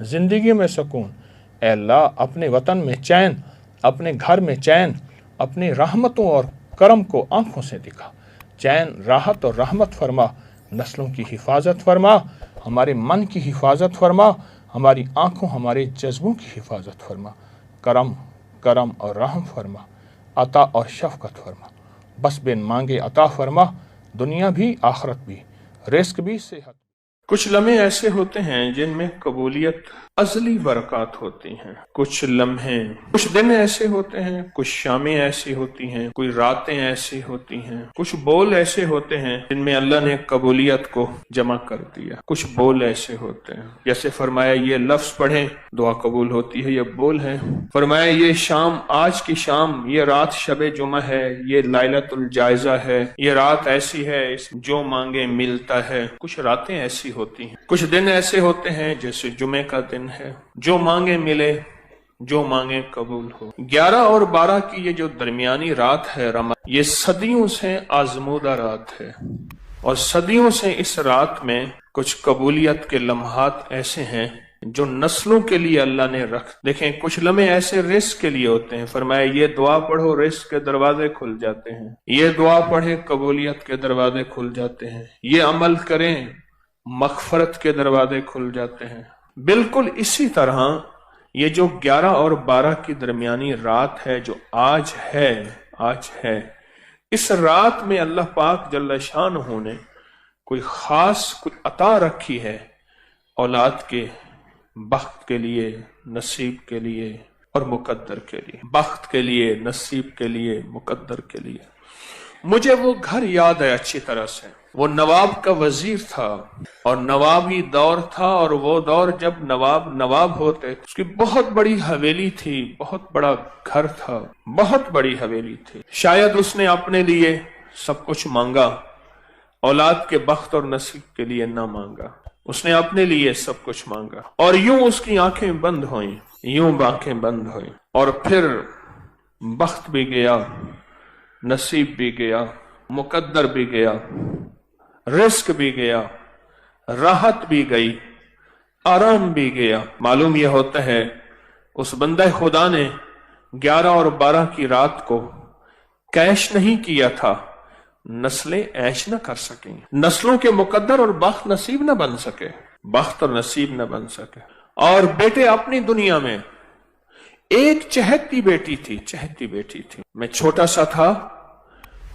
زندگی میں سکون، اے اللہ اپنے وطن میں چین، اپنے گھر میں چین، اپنی رحمتوں اور کرم کو آنکھوں سے دکھا، چین، راحت اور رحمت فرما، نسلوں کی حفاظت فرما، ہمارے من کی حفاظت فرما، ہماری آنکھوں ہمارے جذبوں کی حفاظت فرما، کرم اور رحم فرما، عطا اور شفقت فرما، بس بن مانگے عطا فرما، دنیا بھی آخرت بھی، رزق بھی صحت۔ کچھ لمحے ایسے ہوتے ہیں جن میں قبولیت ازلی برکات ہوتی ہیں، کچھ لمحے، کچھ دن ایسے ہوتے ہیں، کچھ شامیں ایسی ہوتی ہیں، کوئی راتیں ایسی ہوتی ہیں، کچھ بول ایسے ہوتے ہیں جن میں اللہ نے قبولیت کو جمع کر دیا، کچھ بول ایسے ہوتے ہیں جیسے فرمایا یہ لفظ پڑھیں دعا قبول ہوتی ہے، یہ بول ہے، فرمایا یہ شام، آج کی شام، یہ رات شب جمعہ ہے، یہ لیلۃ الجائزہ ہے، یہ رات ایسی ہے جو مانگے ملتا ہے۔ کچھ راتیں ایسی ہوتی ہیں، کچھ دن ایسے ہوتے ہیں جیسے جمعے کا دن ہے، جو مانگے ملے، جو مانگے قبول ہو۔ 11 اور 12 کی یہ جو درمیانی رات ہے رمضان، یہ صدیوں سے آزمودہ رات ہے، اور صدیوں سے اس رات میں کچھ قبولیت کے لمحات ایسے ہیں جو نسلوں کے لیے اللہ نے دیکھیں کچھ لمحے ایسے رزق کے لیے ہوتے ہیں، فرمایا یہ دعا پڑھو رزق کے دروازے کھل جاتے ہیں، یہ دعا پڑھے قبولیت کے دروازے کھل جاتے ہیں، یہ عمل کریں مغفرت کے دروازے کھل جاتے ہیں۔ بالکل اسی طرح یہ جو 11 اور 12 کی درمیانی رات ہے جو آج ہے، اس رات میں اللہ پاک جل شانہ نے کوئی خاص کوئی عطا رکھی ہے اولاد کے، بخت کے لیے، نصیب کے لیے اور مقدر کے لیے، بخت کے لیے، نصیب کے لیے، مقدر کے لیے۔ مجھے وہ گھر یاد ہے اچھی طرح سے، وہ نواب کا وزیر تھا اور نوابی دور تھا، اور وہ دور جب نواب ہوتے، اس کی بہت بڑی حویلی تھی، بہت بڑا گھر تھا، بہت بڑی حویلی تھی۔ شاید اس نے اپنے لیے سب کچھ مانگا، اولاد کے بخت اور نصیب کے لیے نہ مانگا، اس نے اپنے لیے سب کچھ مانگا، اور یوں اس کی آنکھیں بند ہوئیں، اور پھر بخت بھی گیا، نصیب بھی گیا، مقدر بھی گیا، رزق بھی گیا، راحت بھی گئی، آرام بھی گیا۔ معلوم یہ ہوتا ہے اس بندہ خدا نے 11 اور 12 کی رات کو کیش نہیں کیا تھا، نسلیں عیش نہ کر سکیں، نسلوں کے مقدر اور بخت نصیب نہ بن سکے، بخت اور نصیب نہ بن سکے۔ اور بیٹے اپنی دنیا میں ایک چہتی بیٹی تھی، میں چھوٹا سا تھا،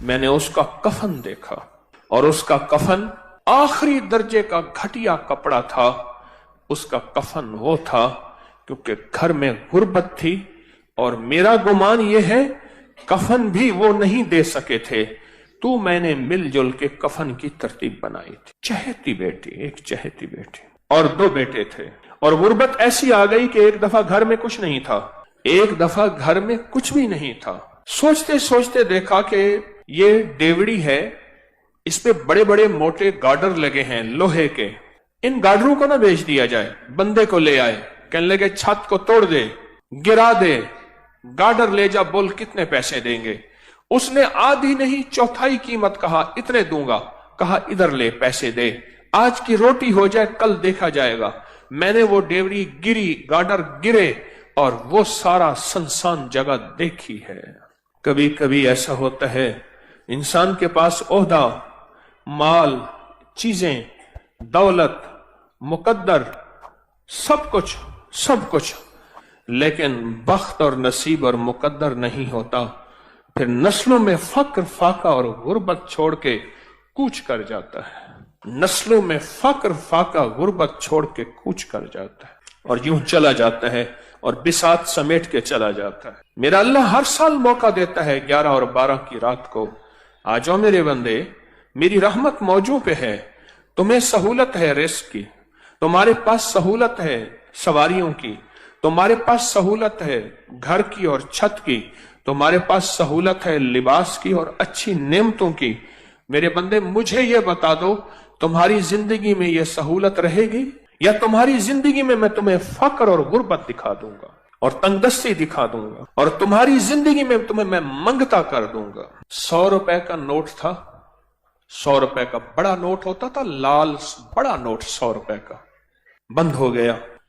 میں نے اس کا کفن دیکھا، اور اس کا کفن آخری درجے کا گھٹیا کپڑا تھا، اس کا کفن وہ تھا کیونکہ گھر میں غربت تھی، اور میرا گمان یہ ہے کفن بھی وہ نہیں دے سکے تھے، تو میں نے مل جل کے کفن کی ترتیب بنائی تھی۔ چہتی بیٹی، ایک چہتی بیٹی، اور 2 بیٹے تھے، اور غربت ایسی آ گئی کہ ایک دفعہ گھر میں کچھ نہیں تھا، ایک دفعہ گھر میں کچھ بھی نہیں تھا۔ سوچتے سوچتے دیکھا کہ یہ ڈیوڑی ہے، اس پہ بڑے بڑے موٹے گارڈر لگے ہیں لوہے کے، ان گارڈروں کو نہ بیچ دیا جائے، بندے کو لے آئے، کہنے لگے چھت کو توڑ دے، گرا دے، گارڈر لے جا، بول کتنے پیسے دیں گے۔ اس نے آدھی نہیں چوتھائی قیمت کہا، اتنے دوں گا، کہا ادھر لے پیسے دے، آج کی روٹی ہو جائے کل دیکھا جائے گا۔ میں نے وہ ڈیوڑی گری، گارڈر گرے، اور وہ سارا سنسان جگہ دیکھی ہے۔ کبھی کبھی ایسا ہوتا ہے انسان کے پاس عہدہ، مال، چیزیں، دولت، مقدر، سب کچھ، لیکن بخت اور نصیب اور مقدر نہیں ہوتا، پھر نسلوں میں فقر، فاقہ اور غربت چھوڑ کے کوچ کر جاتا ہے، نسلوں میں فقر، فاقہ، غربت چھوڑ کے کوچ کر جاتا ہے، اور یوں چلا جاتا ہے، اور بساط سمیٹ کے چلا جاتا ہے۔ میرا اللہ ہر سال موقع دیتا ہے 11 اور 12 کی رات کو، آ جاؤ میرے بندے، میری رحمت موجوں پہ ہے، تمہیں سہولت ہے رزق کی، تمہارے پاس سہولت ہے سواریوں کی، تمہارے پاس سہولت ہے گھر کی اور چھت کی، تمہارے پاس سہولت ہے لباس کی اور اچھی نعمتوں کی۔ میرے بندے مجھے یہ بتا دو، تمہاری زندگی میں یہ سہولت رہے گی، یا تمہاری زندگی میں تمہیں فقر اور غربت دکھا دوں گا اور تنگ دستی دکھا دوں گا، اور تمہاری زندگی میں تمہیں میں منگتا کر دوں گا۔ 100 روپے کا نوٹ تھا، 100 روپے کا بڑا نوٹ ہوتا تھا، لال بڑا نوٹ 100 روپے کا، بند ہو گیا۔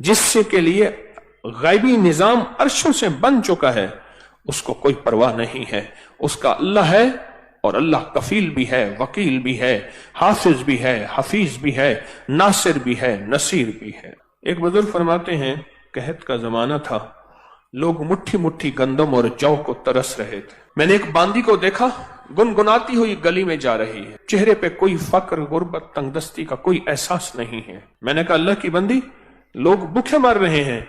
جس سے کے لیے غیبی نظام عرشوں سے بن چکا ہے، اس کو کوئی پرواہ نہیں ہے. اس کا اللہ ہے، اور اللہ کفیل بھی ہے، وکیل بھی ہے، حافظ بھی ہے، حفیظ بھی ہے، ناصر بھی ہے، نصیر بھی ہے. ایک بزرگ فرماتے ہیں قحط کا زمانہ تھا، لوگ مٹھی مٹھی گندم اور جو کو ترس رہے تھے. میں نے ایک باندی کو دیکھا، گنگناتی ہوئی گلی میں جا رہی ہے، چہرے پہ کوئی فقر، غربت، تنگ دستی کا کوئی احساس نہیں ہے. میں نے کہا اللہ کی بندی، لوگ بھوکے مر رہے ہیں،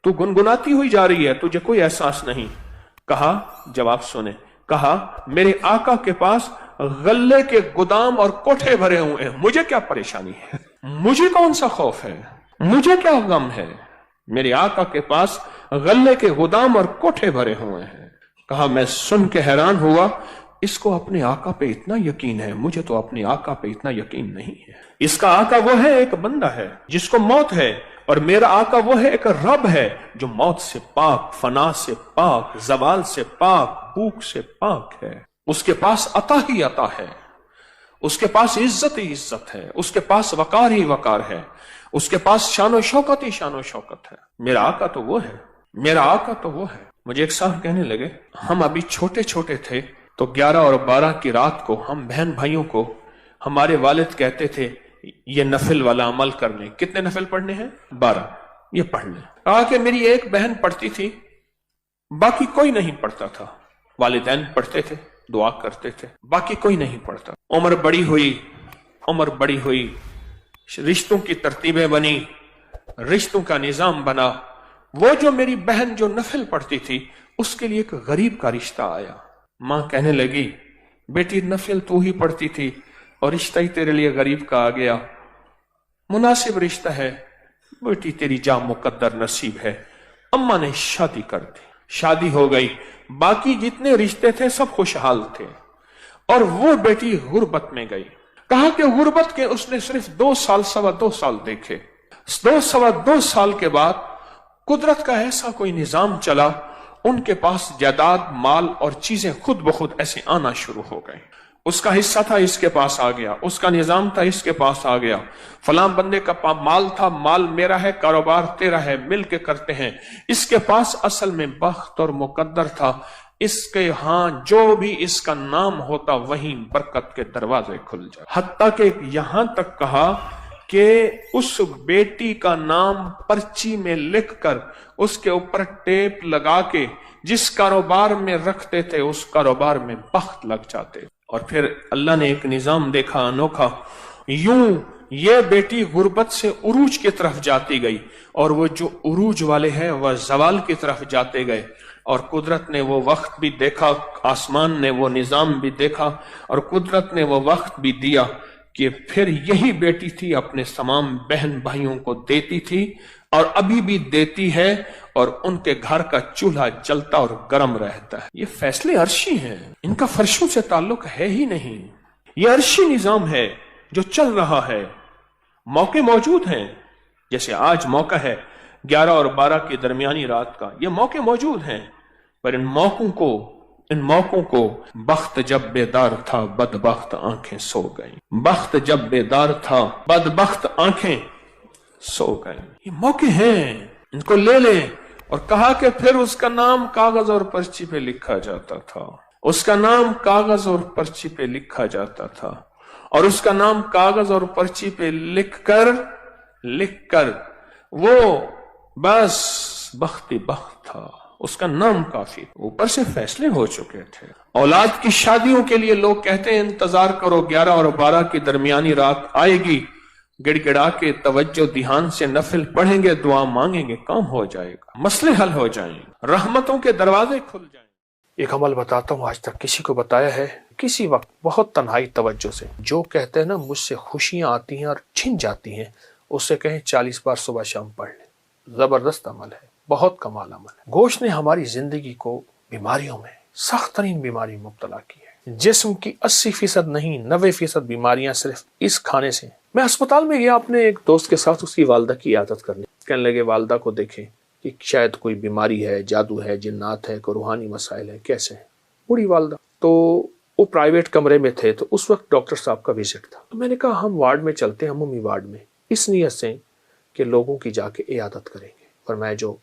تو گنگناتی ہوئی جا رہی ہے، تجھے کوئی احساس نہیں. کہا، جواب سنیں، کہا میرے آقا کے پاس غلے کے گودام اور کوٹھے بھرے ہوئے ہیں، مجھے کیا پریشانی ہے، مجھے کون سا خوف ہے، مجھے کیا غم ہے، میرے آقا کے پاس غلے کے گودام اور کوٹھے بھرے ہوئے ہیں. کہا میں سن کے حیران ہوا، اس کو اپنے آقا پہ اتنا یقین ہے، مجھے تو اپنے آقا پہ اتنا یقین نہیں ہے. اس کا آقا وہ ہے، ایک بندہ ہے جس کو موت ہے، اور میرا آقا وہ ہے، ایک رب ہے جو موت سے پاک، فنا سے پاک، زوال سے پاک، بھوک سے پاک ہے. اس کے پاس عطا ہی عطا ہے، اس کے پاس عزت ہی عزت ہے، اس کے پاس وقار ہی وقار ہے، اس کے پاس شان و شوکت ہی شان و شوکت ہے. میرا آقا تو وہ ہے، میرا آقا تو وہ ہے. مجھے ایک صاحب کہنے لگے، ہم ابھی چھوٹے چھوٹے تھے تو 11 اور 12 کی رات کو ہم بہن بھائیوں کو ہمارے والد کہتے تھے یہ نفل والا عمل کر لیں. کتنے نفل پڑھنے ہیں؟ 12. یہ پڑھ لیں. کہا کہ میری ایک بہن پڑھتی تھی، باقی کوئی نہیں پڑھتا تھا. والدین پڑھتے تھے، دعا کرتے تھے، باقی کوئی نہیں پڑھتا. عمر بڑی ہوئی، رشتوں کی ترتیبیں بنی، رشتوں کا نظام بنا. وہ جو میری بہن جو نفل پڑھتی تھی، اس کے لیے ایک غریب کا رشتہ آیا. ماں کہنے لگی بیٹی نفل تو ہی پڑھتی تھی اور رشتہ ہی تیرے لیے غریب کا آ گیا، مناسب رشتہ ہے بیٹی، تیری جا مقدر نصیب ہے. اماں نے شادی کر دی، شادی ہو گئی. باقی جتنے رشتے تھے سب خوشحال تھے، اور وہ بیٹی غربت میں گئی. کہا کہ غربت کے اس نے صرف 2 سال، 2.25 سال دیکھے. 2 سال کے بعد قدرت کا ایسا کوئی نظام چلا، ان کے پاس جائیداد، مال اور چیزیں خود بخود ایسے آنا شروع ہو گئیں. اس کا حصہ تھا، اس کے پاس آ گیا، اس کا نظام تھا، اس کے پاس آ گیا. فلاں بندے کا مال تھا، مال میرا ہے، کاروبار تیرا ہے، مل کے کرتے ہیں. اس کے پاس اصل میں بخت اور مقدر تھا، اس کے ہاں جو بھی اس کا نام ہوتا وہیں برکت کے دروازے کھل جائے. حتیٰ کہ یہاں تک کہا کہ اس بیٹی کا نام پرچی میں لکھ کر اس کے اوپر ٹیپ لگا کے جس کاروبار میں رکھتے تھے اس کاروبار میں بخت لگ جاتے. اور پھر اللہ نے ایک نظام دیکھا انوکھا، یوں یہ بیٹی غربت سے عروج کی طرف جاتی گئی، اور وہ جو عروج والے ہیں وہ زوال کی طرف جاتے گئے. اور قدرت نے وہ وقت بھی دیکھا، آسمان نے وہ نظام بھی دیکھا، اور قدرت نے وہ وقت بھی دیا کہ پھر یہی بیٹی تھی اپنے تمام بہن بھائیوں کو دیتی تھی، اور ابھی بھی دیتی ہے، اور ان کے گھر کا چولہا جلتا اور گرم رہتا ہے. یہ فیصلے عرشی ہیں، ان کا فرشوں سے تعلق ہے ہی نہیں. یہ عرشی نظام ہے جو چل رہا ہے. موقع موجود ہیں، جیسے آج موقع ہے 11 اور 12 کی درمیانی رات کا، یہ موقع موجود ہیں، پر ان موقعوں کو بخت جب بیدار تھا بدبخت آنکھیں سو گئیں. بخت جب بیدار تھا بدبخت آنکھیں سو گئیں. یہ موقع ہیں، ان کو لے لیں. اور کہا کہ پھر اس کا نام کاغذ اور پرچی پہ لکھا جاتا تھا، اس کا نام کاغذ اور پرچی پہ لکھا جاتا تھا، اور اس کا نام کاغذ اور پرچی پہ لکھ کر وہ بس بختی بخت تھا، اس کا نام کافی. اوپر سے فیصلے ہو چکے تھے. اولاد کی شادیوں کے لیے لوگ کہتے ہیں انتظار کرو، 11 اور 12 کی درمیانی رات آئے گی، گڑ گڑا کے توجہ دھیان سے نفل پڑھیں گے، دعا مانگیں گے، کام ہو جائے گا، مسئلے حل ہو جائیں گے، رحمتوں کے دروازے کھل جائیں. ایک عمل بتاتا ہوں، آج تک کسی کو بتایا ہے، کسی وقت بہت تنہائی توجہ سے جو کہتے ہیں نا مجھ سے خوشیاں آتی ہیں اور چھن جاتی ہیں، اس سے کہیں 40 بار صبح شام پڑھ لیں. زبردست عمل ہے، بہت کمال عمل ہے. گوشت نے ہماری زندگی کو بیماریوں میں، سخت ترین بیماری مبتلا کی ہے. جسم کی 80% نہیں 90% بیماریاں صرف اس کھانے سے. میں اسپتال میں گیا اپنے ایک دوست کے ساتھ، اس کی والدہ کی عیادت کرنے. کہنے لگے والدہ کو دیکھیں کہ شاید کوئی بیماری ہے، جادو ہے، جنات ہے، کوئی روحانی مسائل ہے. کیسے ہیں بوڑھی والدہ؟ تو وہ پرائیویٹ کمرے میں تھے، تو اس وقت ڈاکٹر صاحب کا وزٹ تھا. تو میں نے کہا ہم وارڈ میں چلتے ہیں، عمومی وارڈ میں، اس نیت سے کہ لوگوں کی جا کے عیادت کریں گے۔ فرمایا جو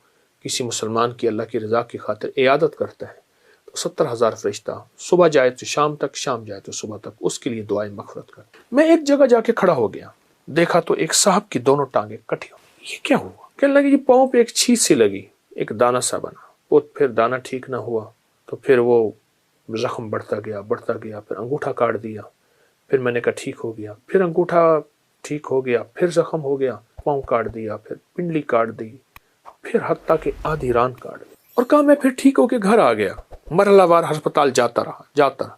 کسی مسلمان کی اللہ کی رضا کی خاطر عیادت کرتا ہے تو 70,000 فرشتہ صبح جائے تو شام تک، شام جائے تو صبح تک اس کے لیے دعائیں مغفرت کرتے۔ میں ایک جگہ جا کے کھڑا ہو گیا، دیکھا تو ایک صاحب کی دونوں ٹانگیں کٹی ہو۔ یہ کیا ہوا؟ کہنے لگے یہ پاؤں پہ ایک چیز سی لگی، ایک دانہ سا بنا، وہ پھر دانہ ٹھیک نہ ہوا تو پھر وہ زخم بڑھتا گیا، پھر انگوٹھا کاٹ دیا، پھر میں نے کہا ٹھیک ہو گیا، پھر انگوٹھا ٹھیک ہو گیا، پھر زخم ہو گیا، پاؤں کاٹ دیا، پھر پنڈلی کاٹ دی، پھر حتیٰ کہ آدھی ران کاٹ دی، اور کہا میں پھر ٹھیک ہو کے گھر آ گیا، مرحلہ وار ہسپتال جاتا رہا۔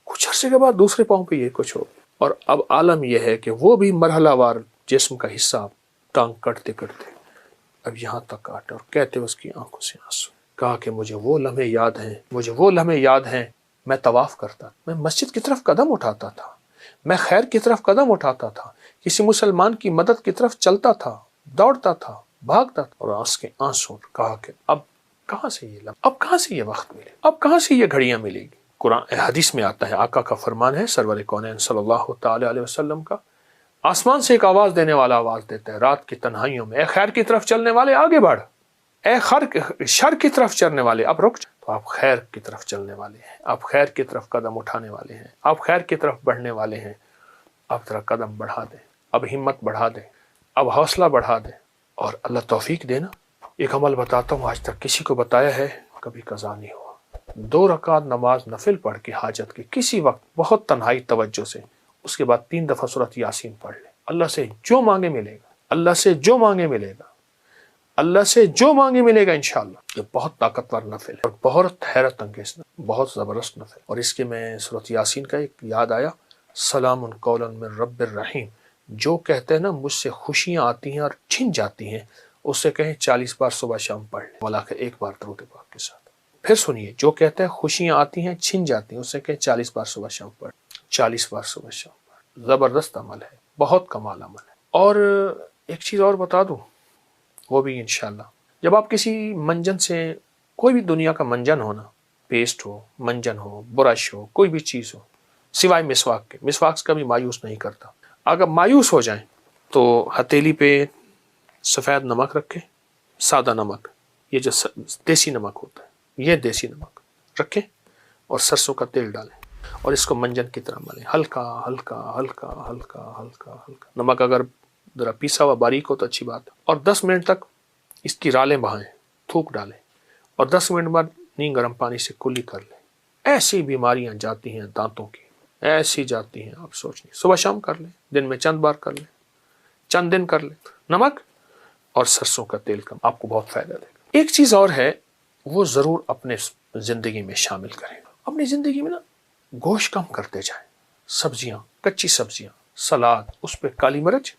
کچھ عرصے کے بعد دوسرے پاؤں پہ یہ کچھ ہو گیا، اور اب عالم یہ ہے کہ وہ بھی مرحلہ وار جسم کا حصہ ٹانگ کٹتے کٹتے اب یہاں تک کاٹا، اور کہتے اس کی آنکھوں سے آنسو۔ کہا کہ مجھے وہ لمحے یاد ہیں، میں طواف کرتا، میں مسجد کی طرف قدم اٹھاتا تھا، میں خیر کی طرف قدم اٹھاتا تھا، کسی مسلمان کی مدد کی طرف چلتا تھا، دوڑتا تھا، بھاگتا تھا، اور آنکھ کے آنسو۔ کہا کہ اب کہاں سے یہ لمحہ، اب کہاں سے یہ وقت ملے، اب کہاں سے یہ گھڑیاں ملے گی؟ قرآن حدیث میں آتا ہے، آقا کا فرمان ہے سرور کونین صلی اللہ تعالی علیہ وسلم کا، آسمان سے ایک آواز دینے والا آواز دیتا ہے رات کی تنہائیوں میں، اے خیر کی طرف چلنے والے آگے بڑھ، اے شر کی طرف چلنے والے اب رک جا۔ تو آپ خیر کی طرف چلنے والے ہیں، آپ خیر کی طرف قدم اٹھانے والے ہیں، آپ خیر کی طرف بڑھنے والے ہیں، اب ذرا قدم بڑھا دیں، اب ہمت بڑھا دیں، اب حوصلہ بڑھا دیں، اور اللہ توفیق دینا۔ ایک عمل بتاتا ہوں، آج تک کسی کو بتایا ہے، کبھی قضا نہیں ہوا۔ 2 رکعت نماز نفل پڑھ کے حاجت کے کسی وقت بہت تنہائی توجہ سے، اس کے بعد 3 دفعہ سورۃ یاسین پڑھ لیں، اللہ سے جو مانگے ملے گا، اللہ سے جو مانگے ملے گا، اللہ سے جو مانگے ملے گا انشاءاللہ۔ یہ بہت طاقتور نفل ہے اور بہت حیرت انگیز نفل، بہت زبردست نفل۔ اور اس کے میں سورۃ یاسین کا ایک یاد آیا، سلام قولا من رب الرحیم، جو کہتے ہیں نا مجھ سے خوشیاں آتی ہیں اور چھن جاتی ہیں، اس سے کہیں 40 بار صبح شام پڑھ لیں، مولا کے 1 بار درود پاک کے ساتھ۔ پھر سنیے، جو کہتے ہیں خوشیاں آتی ہیں چھن جاتی ہیں، اس سے کہیں 40 بار صبح شام پڑھ، 40 بار صبح شام پڑھ۔ زبردست عمل ہے، بہت کمال عمل ہے۔ اور ایک چیز اور بتا دوں، وہ بھی انشاءاللہ، جب آپ کسی منجن سے، کوئی بھی دنیا کا منجن ہونا، پیسٹ ہو، منجن ہو، برش ہو، کوئی بھی چیز ہو، سوائے مسواک کے، مسواک کبھی مایوس نہیں کرتا۔ اگر مایوس ہو جائیں تو ہتھیلی پہ سفید نمک رکھیں، سادہ نمک، یہ جو دیسی نمک ہوتا ہے، یہ دیسی نمک رکھیں، اور سرسوں کا تیل ڈالیں، اور اس کو منجن کی طرح ملیں، ہلکا ہلکا ہلکا ہلکا ہلکا ہلکا۔ نمک اگر ذرا پیسا ہوا باریک ہو تو اچھی بات ہے، اور 10 منٹ تک اس کی رالیں بہائیں، تھوک ڈالیں، اور 10 منٹ بعد نیم گرم پانی سے کلی کر لیں۔ ایسی بیماریاں جاتی ہیں دانتوں کی، ایسی جاتی ہیں آپ سوچ نہیں، صبح شام کر لیں، دن میں چند بار کر لیں، چند دن کر لیں، نمک اور سرسوں کا تیل کا، آپ کو بہت فائدہ دے گا۔ ایک چیز اور ہے، وہ ضرور اپنے زندگی میں شامل کریں، اپنی زندگی میں نا گوشت کم کرتے جائیں، سبزیاں، کچی سبزیاں، سلاد، اس پہ کالی مرچ،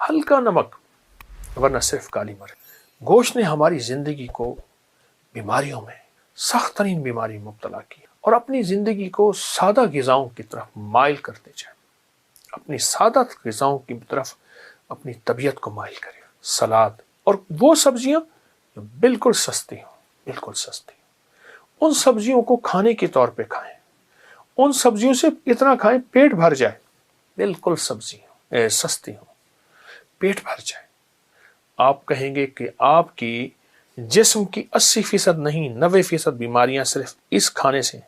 ہلکا نمک، ورنہ صرف کالی مرچ۔ گوشت نے ہماری زندگی کو بیماریوں میں، سخت ترین بیماری مبتلا کی، اور اپنی زندگی کو سادہ غذاؤں کی طرف مائل کرتے جائیں، اپنی سادہ غذاؤں کی طرف اپنی طبیعت کو مائل کریں۔ سلاد، اور وہ سبزیاں جو بالکل سستی ہوں، بالکل سستی ہوں، ان سبزیوں کو کھانے کے طور پہ کھائیں، ان سبزیوں سے اتنا کھائیں پیٹ بھر جائے، بالکل سبزی ہوں، سستی ہوں، پیٹ بھر جائے۔ آپ کہیں گے کہ آپ کی جسم کی 80% نہیں 90% بیماریاں صرف اس کھانے سے،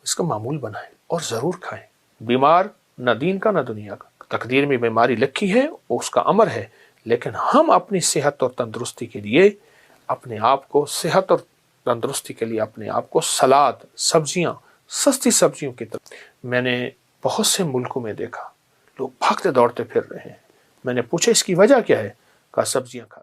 اس کا معمول بنائیں اور ضرور کھائیں۔ بیمار نہ دین کا نہ دنیا کا، تقدیر میں بیماری لکھی ہے، اس کا امر ہے، لیکن ہم اپنی صحت اور تندرستی کے لیے اپنے آپ کو، صحت اور تندرستی کے لیے اپنے آپ کو سلاد، سبزیاں، سستی سبزیوں کی طرف۔ میں نے بہت سے ملکوں میں دیکھا لوگ بھاگتے دوڑتے پھر رہے ہیں، میں نے پوچھا اس کی وجہ کیا ہے، کہا سبزیاں کھا